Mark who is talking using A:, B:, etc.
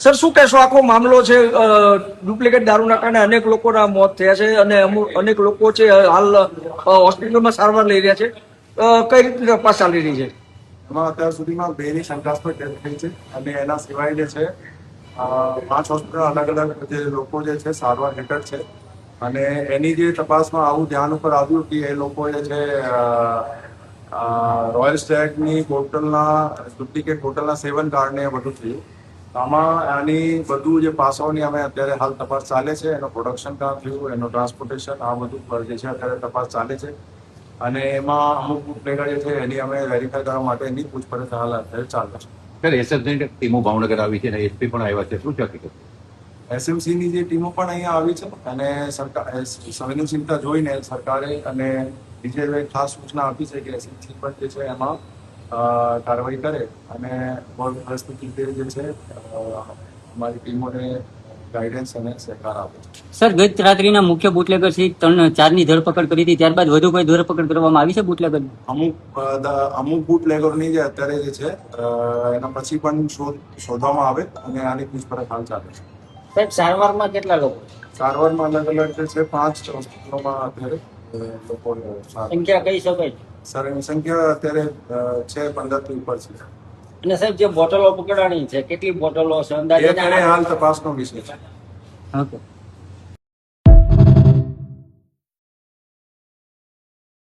A: Sir શું કહેશો, આખો મામલો છે ડુપ્લિકેટ દારૂના કારણે અનેક લોકોના મોત થયા છે અને અનેક લોકો છે હાલ હોસ્પિટલમાં સારવાર લઈ રહ્યા છે, કઈ રીતે તપાસ ચાલી રહી છે?
B: એમાં અત્યાર સુધીમાં 2 ની શંકાસ્પદ ડેથ થઈ છે અને એના સિવાય જે છે 5 હોસ્પિટલ અલગ અલગ જે લોકો જે છે સારવાર હેઠળ છે અને એની જે તપાસમાં આવું ધ્યાન ઉપર આવ્યું કે એ લોકો જે છે રોયલ સ્ટેગની બોટલના ડુપ્લિકેટ બોટલના સેવન કારણે બધું થયું. આમાં આની બધું જે પાસાઓની અમે અત્યારે હાલ તપાસ ચાલે છે, એનો પ્રોડક્શન કાં થયું, એનો ટ્રાન્સપોર્ટેશન, આ બધું જે છે અત્યારે તપાસ ચાલે છે અને એમાં અમુક બુટલેગર જે છે એની અમે વેરીફાઈ કરવા માટે એની પૂછપરછ હાલ અત્યારે ચાલે છે.
C: સર એસએફની ટીમો ભાવનગર આવી છે અને એસપી પણ આવ્યા છે, શું છે હકીકત?
B: એસએમસીની જે ટીમો પણ અહીંયા આવી છે અને સરકાર સંવેદનશીલતા જોઈને સરકારે અને બીજે ખાસ સૂચના આપી છે કે એસએમસી પર જે છે એમાં કાર્યવાહી કરે અને પરિસ્થિતિ જે છે અમારી ટીમોને ગાઈડન્સ અને સહકાર આપે છે.
D: સર ગત રાત્રિના મુખ્ય બુટલેગર સહિત 4ની ધરપકડ કરી હતી, ત્યારબાદ વધુ કોઈ ધરપકડ કરવામાં આવી છે બુટલેગર?
B: અમુક બુટલેગરોની જે અત્યારે જે છે એના પછી પણ શોધવામાં આવે અને આની પૂછપરછ હાલ ચાલે છે.
E: સાહેબ સારવારમાં કેટલા લોકો?
B: સારવારમાં અલગ અલગ જે છે 5 હોસ્પિટલોમાં અત્યારે લોકો
E: સંખ્યા કહી શકાય?
B: સર એની સંખ્યા અત્યારે છે 15 થી ઉપર છે.
E: અને સાહેબ જે બોટલો પકડાણી છે, કેટલી બોટલો છે અંદાજે?
B: એ હાલ તપાસનો વિષય છે.
D: ઓકે.